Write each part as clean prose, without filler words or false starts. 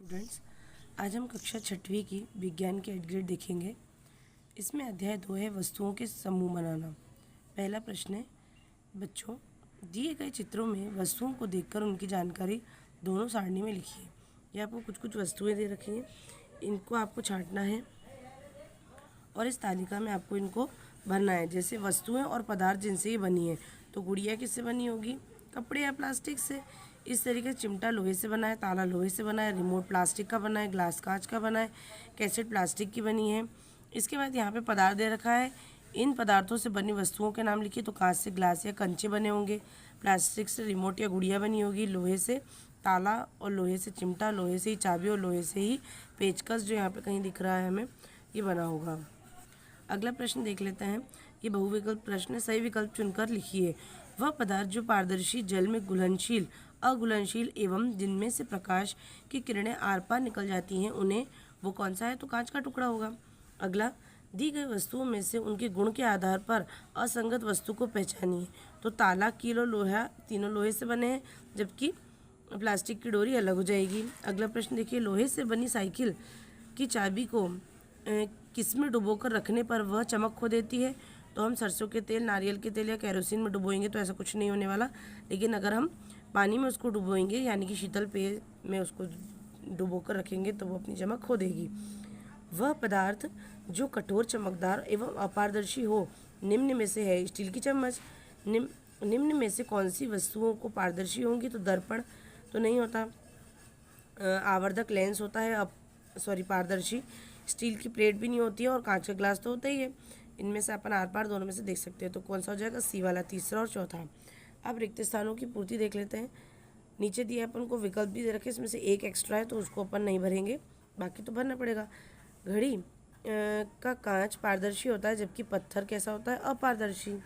Students, आज हम कक्षा छठवीं की विज्ञान के 8 ग्रेड देखेंगे। इसमें अध्याय 2 है वस्तुओं के समूह बनाना। पहला प्रश्न है, बच्चों दिए गए चित्रों में वस्तुओं को देखकर उनकी जानकारी दोनों सारणी में लिखिए। ये आपको कुछ कुछ वस्तुएं दे रखी हैं, इनको आपको छांटना है और इस तालिका में आपको इनको भरना है। जैसे वस्तुएं और पदार्थ जिनसे ये बनी है, तो गुड़िया किससे बनी होगी? कपड़े या प्लास्टिक से। इस तरीके से चिमटा लोहे से बना है, ताला लोहे से बना है, रिमोट प्लास्टिक का बना है, ग्लास कांच का बना है, कैसेट प्लास्टिक की बनी है। इसके बाद यहाँ पे पदार्थ दे रखा है, इन पदार्थों से बनी वस्तुओं के नाम लिखिए। तो कांच से ग्लास या कंचे बने होंगे, प्लास्टिक से रिमोट या गुड़िया बनी होगी, लोहे से ताला और लोहे से चिमटा, लोहे से ही चाबी और लोहे से ही पेचकस, जो यहाँ पे कहीं दिख रहा है हमें, ये बना होगा। अगला प्रश्न देख लेते हैं। ये बहुविकल्प प्रश्न है, सही विकल्प चुनकर लिखिए। वह पदार्थ जो पारदर्शी जल में घुलनशील, अघुलनशील एवं जिनमें से प्रकाश की किरणें आर पार निकल जाती हैं, उन्हें वो कौन सा है? तो कांच का टुकड़ा होगा। अगला, दी गई वस्तुओं में से उनके गुण के आधार पर असंगत वस्तु को पहचानिए। तो ताला, कील और लोहा तीनों लोहे से बने हैं, जबकि प्लास्टिक की डोरी अलग हो जाएगी। अगला प्रश्न देखिए, लोहे से बनी साइकिल की चाबी को किसमें डुबोकर रखने पर वह चमक खो देती है? तो हम सरसों के तेल, नारियल के तेल या केरोसिन में डुबोएंगे तो ऐसा कुछ नहीं होने वाला, लेकिन अगर हम पानी में उसको डुबोएंगे यानी कि शीतल पेय में उसको डुबोकर रखेंगे तो वो अपनी चमक खो देगी। वह पदार्थ जो कठोर, चमकदार एवं अपारदर्शी हो, निम्न में से है? स्टील की चम्मच। निम्न में से कौन सी वस्तुओं को पारदर्शी होंगी? तो दर्पण तो नहीं होता, आवर्धक लेंस होता है, पारदर्शी। स्टील की प्लेट भी नहीं होती है और कांच का ग्लास तो होता ही है। इनमें से अपन आर पार दोनों में से देख सकते हैं, तो कौन सा हो जाएगा? सी वाला, तीसरा और चौथा। अब रिक्त स्थानों की पूर्ति देख लेते हैं। नीचे दिए अपन को विकल्प भी दे रखे, इसमें से एक एक्स्ट्रा है तो उसको अपन नहीं भरेंगे, बाकी तो भरना पड़ेगा। घड़ी का कांच पारदर्शी होता है, जबकि पत्थर कैसा होता है? अपारदर्शी।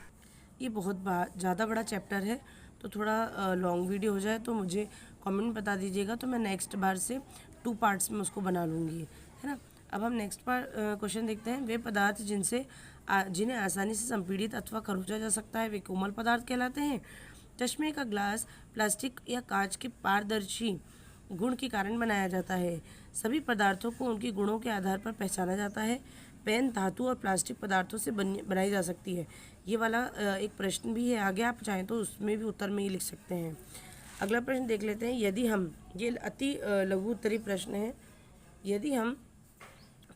ये बहुत ज़्यादा बड़ा चैप्टर है, तो थोड़ा लॉन्ग वीडियो हो जाए तो मुझे कमेंट में बता दीजिएगा, तो मैं नेक्स्ट बार से 2 पार्ट्स में उसको बना लूँगी, है ना। अब हम नेक्स्ट क्वेश्चन देखते हैं। वे पदार्थ जिन्हें आसानी से संपीड़ित अथवा खरोंचा जा सकता है, वे कोमल पदार्थ कहलाते हैं। चश्मे का ग्लास प्लास्टिक या कांच के पारदर्शी गुण के कारण बनाया जाता है। सभी पदार्थों को उनके गुणों के आधार पर पहचाना जाता है। पेन धातु और प्लास्टिक पदार्थों से बनाई जा सकती है। ये वाला एक प्रश्न भी है आगे, आप चाहें तो उसमें भी उत्तर में ही लिख सकते हैं। अगला प्रश्न देख लेते हैं। यदि हम, ये अति लघु उत्तरीय प्रश्न है, यदि हम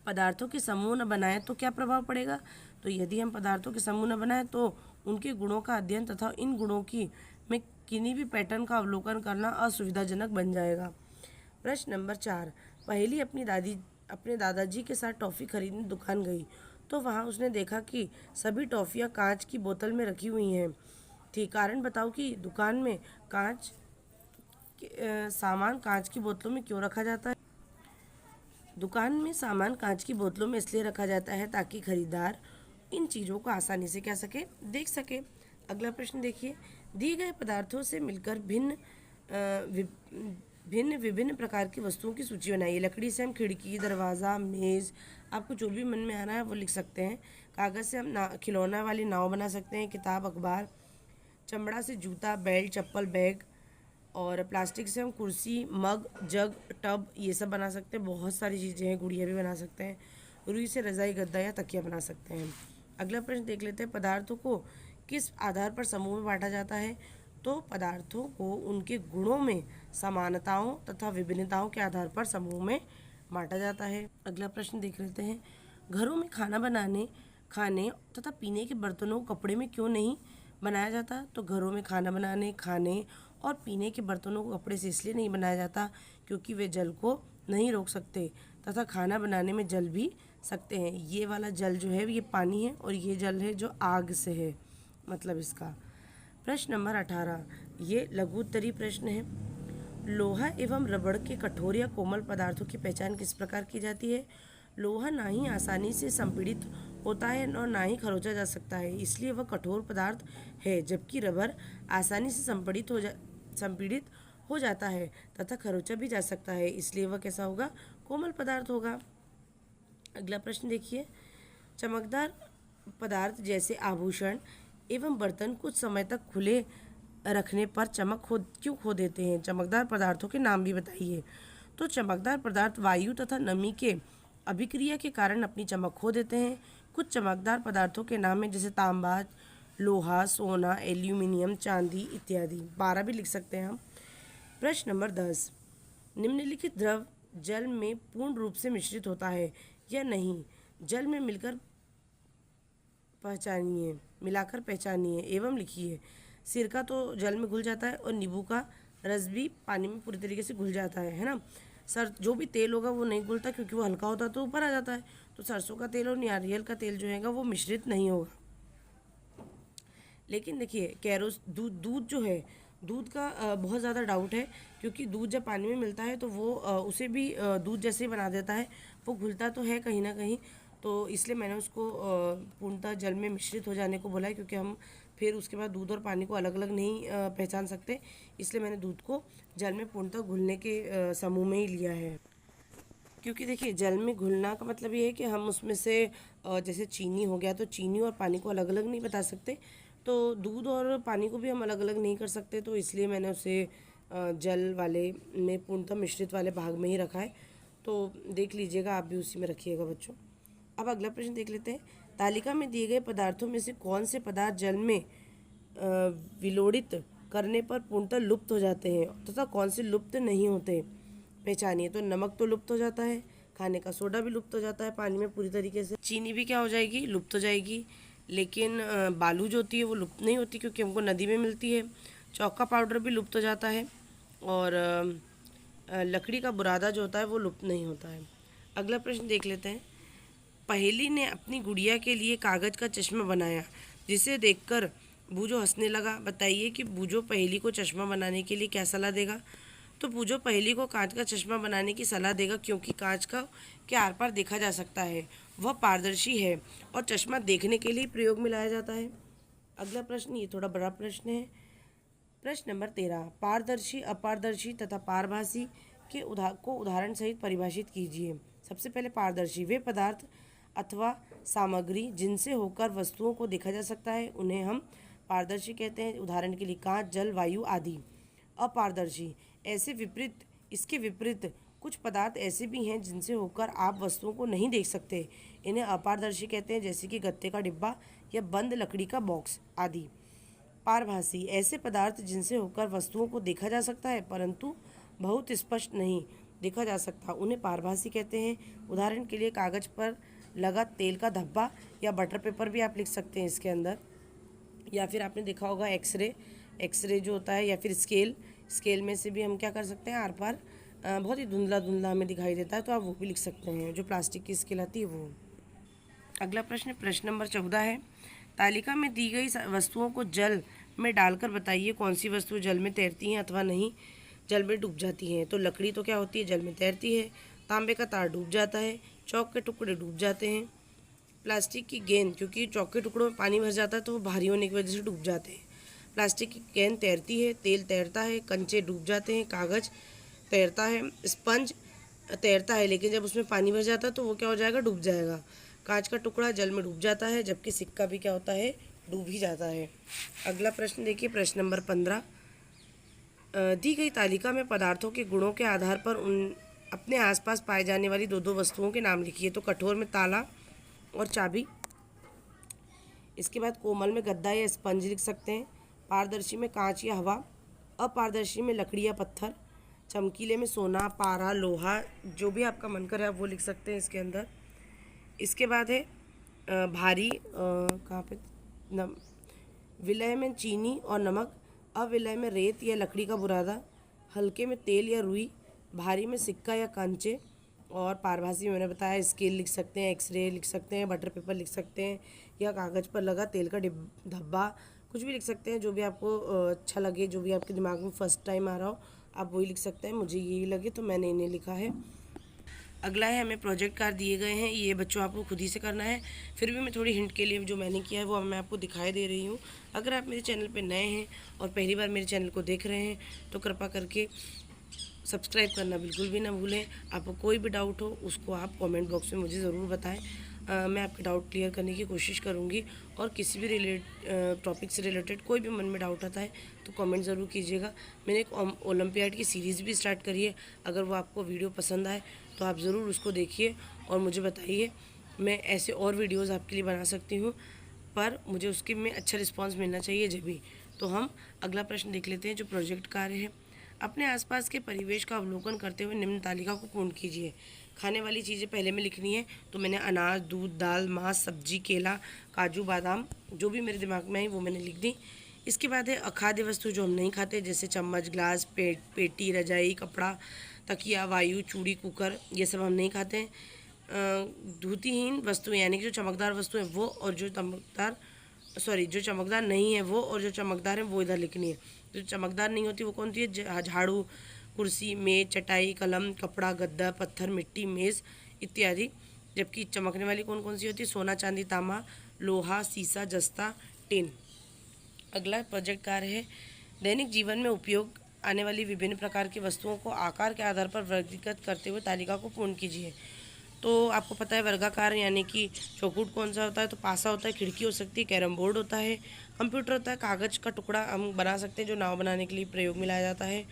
पदार्थों के समूह न बनाएं तो क्या प्रभाव पड़ेगा? तो यदि हम पदार्थों के समूह न बनाएं तो उनके गुणों का अध्ययन तथा इन गुणों की में किन्हीं भी पैटर्न का अवलोकन करना असुविधाजनक बन जाएगा। प्रश्न नंबर 4, पहेली अपने दादाजी के साथ टॉफ़ी खरीदने दुकान गई, तो वहाँ उसने देखा कि सभी टॉफ़ियाँ कांच की बोतल में रखी हुई हैं थी। कारण बताओ कि दुकान में सामान कांच की बोतलों में क्यों रखा जाता है? दुकान में सामान कांच की बोतलों में इसलिए रखा जाता है ताकि खरीदार इन चीज़ों को आसानी से देख सके। अगला प्रश्न देखिए, दिए गए पदार्थों से मिलकर विभिन्न प्रकार की वस्तुओं की सूची बनाइए। लकड़ी से हम खिड़की, दरवाज़ा, मेज़, आपको जो भी मन में आ रहा है वो लिख सकते हैं। कागज़ से हम खिलौना वाली नाव बना सकते हैं, किताब, अखबार। चमड़ा से जूता, बेल्ट, चप्पल, बैग। और प्लास्टिक से हम कुर्सी, मग, जग, टब, ये सब बना सकते हैं। बहुत सारी चीज़ें हैं, गुड़िया भी बना सकते हैं। रुई से रज़ाई, गद्दा या तकिया बना सकते हैं। अगला प्रश्न देख लेते हैं। पदार्थों को किस आधार पर समूह में बांटा जाता है? तो पदार्थों को उनके गुणों में समानताओं तथा विभिन्नताओं के आधार पर समूह में बांटा जाता है। अगला प्रश्न देख लेते हैं। घरों में खाना बनाने, खाने तथा पीने के बर्तनों को कपड़े में क्यों नहीं बनाया जाता? तो घरों में खाना बनाने, खाने और पीने के बर्तनों को कपड़े से इसलिए नहीं बनाया जाता क्योंकि वे जल को नहीं रोक सकते तथा खाना बनाने में जल भी सकते हैं। ये वाला जल जो है ये पानी है और ये जल है जो आग से है, मतलब इसका। प्रश्न नंबर 18, ये लघु उत्तरीय प्रश्न है। लोहा एवं रबड़ के कठोर या कोमल पदार्थों की पहचान किस प्रकार की जाती है? लोहा ना ही आसानी से संपीड़ित होता है और ना ही खरोंचा जा सकता है, इसलिए वह कठोर पदार्थ है। जबकि रबर आसानी से संपीड़ित हो जाता है तथा खरोंचा भी जा सकता है, इसलिए वह कैसा होगा? कोमल पदार्थ होगा। अगला प्रश्न देखिए। चमकदार पदार्थ जैसे आभूषण एवं बर्तन कुछ समय तक खुले रखने पर चमक क्यों खो देते हैं? चमकदार पदार्थों के नाम भी बताइए। तो चमकदार पदार्थ वायु तथा नमी के अभिक्रिया के कारण अपनी चमक खो देते हैं। कुछ चमकदार पदार्थों के नाम हैं जैसे तांबा, लोहा, सोना, एल्यूमिनियम, चांदी इत्यादि। 12 भी लिख सकते हैं हम। प्रश्न नंबर 10, निम्नलिखित द्रव जल में पूर्ण रूप से मिश्रित होता है या नहीं? जल में मिलाकर पहचानिए एवं लिखिए। सिरका तो जल में घुल जाता है और नींबू का रस भी पानी में पूरी तरीके से घुल जाता है ना। जो भी तेल होगा वो नहीं घुलता क्योंकि वो हल्का होता है तो ऊपर आ जाता है। तो सरसों का तेल और नारियल का तेल जो है वो मिश्रित नहीं होगा। लेकिन देखिए दूध जो है, दूध का बहुत ज़्यादा डाउट है क्योंकि दूध जब पानी में मिलता है तो वो उसे भी दूध जैसे ही बना देता है। वो घुलता तो है कहीं ना कहीं, तो इसलिए मैंने उसको पूर्णतः जल में मिश्रित हो जाने को बोला है क्योंकि हम फिर उसके बाद दूध और पानी को अलग अलग नहीं पहचान सकते। इसलिए मैंने दूध को जल में पूर्णतः घुलने के समूह में ही लिया है। क्योंकि देखिए जल में घुलना का मतलब ये है कि हम उसमें से जैसे चीनी हो गया तो चीनी और पानी को अलग अलग नहीं बता सकते, तो दूध और पानी को भी हम अलग अलग नहीं कर सकते। तो इसलिए मैंने उसे जल वाले में पूर्णतः मिश्रित वाले भाग में ही रखा है। तो देख लीजिएगा, आप भी उसी में रखिएगा बच्चों। अब अगला प्रश्न देख लेते हैं। तालिका में दिए गए पदार्थों में से कौन से पदार्थ जल में विलोड़ित करने पर पूर्णतः लुप्त हो जाते हैं तथा कौन से लुप्त नहीं होते? पहचानिए। तो नमक तो लुप्त हो जाता है, खाने का सोडा भी लुप्त हो जाता है पानी में पूरी तरीके से, चीनी भी क्या हो जाएगी, लुप्त हो जाएगी। लेकिन बालू जो होती है वो लुप्त नहीं होती क्योंकि हमको नदी में मिलती है। चौका पाउडर भी लुप्त हो जाता है और लकड़ी का बुरादा जो होता है वो लुप्त नहीं होता है। अगला प्रश्न देख लेते हैं। पहेली ने अपनी गुड़िया के लिए कागज का चश्मा बनाया जिसे देखकर बूझो हंसने लगा। बताइए कि बूझो पहेली को चश्मा बनाने के लिए क्या सलाह देगा? तो बूझो पहेली को कांच का चश्मा बनाने की सलाह देगा क्योंकि कांच का के आर पार देखा जा सकता है, वह पारदर्शी है और चश्मा देखने के लिए प्रयोग में लाया जाता है। अगला प्रश्न ये थोड़ा बड़ा प्रश्न है। प्रश्न नंबर 13, पारदर्शी, अपारदर्शी तथा पारभासी के उदाहरण सहित परिभाषित कीजिए। सबसे पहले पारदर्शी, वे पदार्थ अथवा सामग्री जिनसे होकर वस्तुओं को देखा जा सकता है उन्हें हम पारदर्शी कहते हैं। उदाहरण के लिए कांच, जल, वायु आदि। अपारदर्शी, इसके विपरीत कुछ पदार्थ ऐसे भी हैं जिनसे होकर आप वस्तुओं को नहीं देख सकते, इन्हें अपारदर्शी कहते हैं, जैसे कि गत्ते का डिब्बा या बंद लकड़ी का बॉक्स आदि। पारभासी, ऐसे पदार्थ जिनसे होकर वस्तुओं को देखा जा सकता है परंतु बहुत स्पष्ट नहीं देखा जा सकता, उन्हें पारभासी कहते हैं। उदाहरण के लिए कागज पर लगा तेल का धब्बा या बटर पेपर भी आप लिख सकते हैं इसके अंदर। या फिर आपने देखा होगा एक्सरे जो होता है, या फिर स्केल में से भी हम क्या कर सकते हैं, आर पार बहुत ही धुंधला धुंधला हमें दिखाई देता है, तो आप वो भी लिख सकते हैं, जो प्लास्टिक की स्केल आती है वो। अगला प्रश्न नंबर 14 है। तालिका में दी गई वस्तुओं को जल में डालकर बताइए कौन सी वस्तु जल में तैरती हैं अथवा नहीं जल में डूब जाती हैं। तो लकड़ी तो क्या होती है, जल में तैरती है। तांबे का तार डूब जाता है। चौक के टुकड़े डूब जाते हैं। प्लास्टिक की गेंद, क्योंकि चौक के टुकड़ों में पानी भर जाता है तो वो भारी होने की वजह से डूब जाते हैं। प्लास्टिक की गेंद तैरती है। तेल तैरता है। कंचे डूब जाते हैं। कागज़ तैरता है। स्पंज तैरता है लेकिन जब उसमें पानी भर जाता है तो वो क्या हो जाएगा, डूब जाएगा। कांच का टुकड़ा जल में डूब जाता है जबकि सिक्का भी क्या होता है, डूब ही जाता है। अगला प्रश्न देखिए, प्रश्न नंबर 15। दी गई तालिका में पदार्थों के गुणों के आधार पर उन अपने आसपास पाए जाने वाली दो वस्तुओं के नाम लिखिए। तो कठोर में ताला और चाबी। इसके बाद कोमल में गद्दा या स्पंज लिख सकते हैं। पारदर्शी में कांच या हवा। अपारदर्शी में लकड़ी या पत्थर। चमकीले में सोना, पारा, लोहा, जो भी आपका मन करे आप वो लिख सकते हैं इसके अंदर। इसके बाद है भारी, कहाँ पे, विलय में चीनी और नमक। अविलय में रेत या लकड़ी का बुरादा। हल्के में तेल या रुई। भारी में सिक्का या कंचे। और पारभासी में मैंने बताया स्केल लिख सकते हैं, एक्सरे लिख सकते हैं, बटर पेपर लिख सकते हैं, या कागज़ पर लगा तेल का धब्बा, कुछ भी लिख सकते हैं जो भी आपको अच्छा लगे, जो भी आपके दिमाग में फर्स्ट टाइम आ रहा हो आप वही लिख सकते हैं। मुझे यही लगे तो मैंने इन्हें लिखा है। अगला है, हमें प्रोजेक्ट कार्ड दिए गए हैं, ये बच्चों आपको खुद ही से करना है। फिर भी मैं थोड़ी हिंट के लिए जो मैंने किया है वो मैं आपको दिखाई दे रही हूँ। अगर आप मेरे चैनल पे नए हैं और पहली बार मेरे चैनल को देख रहे हैं तो कृपा करके सब्सक्राइब करना बिल्कुल भी ना भूलें। आपको कोई भी डाउट हो उसको आप कमेंट बॉक्स में मुझे ज़रूर बताएं। मैं आपके डाउट क्लियर करने की कोशिश करूँगी। और किसी भी टॉपिक से रिलेटेड कोई भी मन में डाउट आता है तो कमेंट ज़रूर कीजिएगा। मैंने एक ओलंपियाड की सीरीज़ भी स्टार्ट करी है, अगर वो आपको वीडियो पसंद आए तो आप ज़रूर उसको देखिए और मुझे बताइए। मैं ऐसे और वीडियोज़ आपके लिए बना सकती हूँ, पर मुझे उसके में अच्छा रिस्पॉन्स मिलना चाहिए जब भी। तो हम अगला प्रश्न देख लेते हैं जो प्रोजेक्ट कार्य है। अपने आसपास के परिवेश का अवलोकन करते हुए निम्न तालिका को पूर्ण कीजिए। खाने वाली चीज़ें पहले में लिखनी है, तो मैंने अनाज, दूध, दाल, मांस, सब्जी, केला, काजू, बादाम जो भी मेरे दिमाग में आई वो मैंने लिख दी। इसके बाद है अखाद्य वस्तु जो हम नहीं खाते, जैसे चम्मच, ग्लास, पेटी, रजाई, कपड़ा, तकिया, वायु, चूड़ी, कुकर, ये सब हम नहीं खाते हैं। धूतिहीन वस्तुएं यानी कि जो चमकदार वस्तुएं वो, और जो चमकदार नहीं है वो, और जो चमकदार है वो इधर लिखनी है। जो चमकदार नहीं होती वो कौन सी है? झाड़ू, कुर्सी, मेज, चटाई, कलम, कपड़ा, गद्दा, पत्थर, मिट्टी, मेज़ इत्यादि। जबकि चमकने वाली कौन कौन सी होती है? सोना, चांदी, तांबा, लोहा, सीसा, जस्ता, टिन। अगला प्रोजेक्ट कार्य है दैनिक जीवन में उपयोग आने वाली विभिन्न प्रकार की वस्तुओं को आकार के आधार पर वर्गीकृत करते हुए तालिका को पूर्ण कीजिए। तो आपको पता है वर्गाकार यानी कि चौखुट कौन सा होता है? तो पासा होता है, खिड़की हो सकती है, कैरम बोर्ड होता है, कंप्यूटर होता है, कागज़ का टुकड़ा हम बना सकते हैं जो नाव बनाने के लिए प्रयोग में लाया जाता है,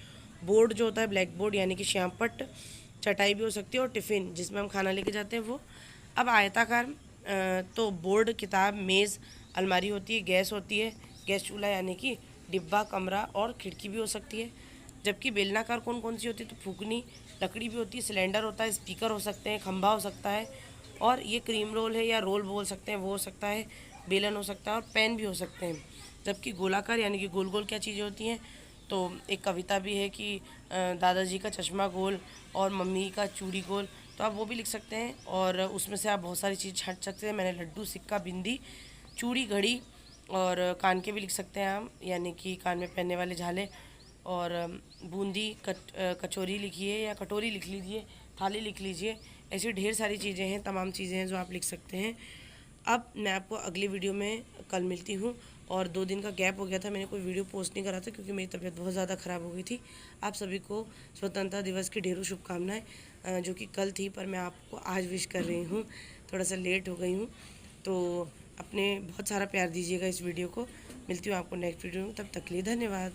बोर्ड जो होता है ब्लैक बोर्ड यानी कि श्यामपट्ट, चटाई भी हो सकती है, और टिफ़िन जिसमें हम खाना लेके जाते हैं वो। अब आयताकार तो बोर्ड, किताब, मेज़, अलमारी होती है, गैस होती है, गैस चूल्हा यानी कि डिब्बा, कमरा, और खिड़की भी हो सकती है। जबकि बेलनाकार कौन कौन सी होती है? तो फूकनी, लकड़ी भी होती है, सिलेंडर होता है, स्पीकर हो सकते हैं, खंभा हो सकता है, और ये क्रीम रोल है या रोल बोल सकते हैं वो हो सकता है, बेलन हो सकता है, और पेन भी हो सकते हैं। जबकि गोलाकार यानी कि गोल गोल क्या चीज़ें होती हैं? तो एक कविता भी है कि दादाजी का चश्मा गोल और मम्मी का चूड़ी गोल, तो आप वो भी लिख सकते हैं। और उसमें से आप बहुत सारी चीज़ छांट सकते हैं। मैंने लड्डू, सिक्का, बिंदी, चूड़ी, घड़ी, और कान के भी लिख सकते हैं हम, यानी कि कान में पहनने वाले झाले, और बूंदी, कचौरी लिखिए या कटोरी लिख लीजिए, थाली लिख लीजिए। ऐसी ढेर सारी चीज़ें हैं, तमाम चीज़ें हैं जो आप लिख सकते हैं। अब मैं आपको अगली वीडियो में कल मिलती हूँ। और 2 दिन का गैप हो गया था, मैंने कोई वीडियो पोस्ट नहीं करा था क्योंकि मेरी तबीयत बहुत ज़्यादा ख़राब हो गई थी। आप सभी को स्वतंत्रता दिवस की ढेरों शुभकामनाएं, जो कि कल थी पर मैं आपको आज विश कर रही हूँ। थोड़ा सा लेट हो गई हूँ, तो अपने बहुत सारा प्यार दीजिएगा इस वीडियो को। मिलती हूँ आपको नेक्स्ट वीडियो में, तब तक के लिए धन्यवाद।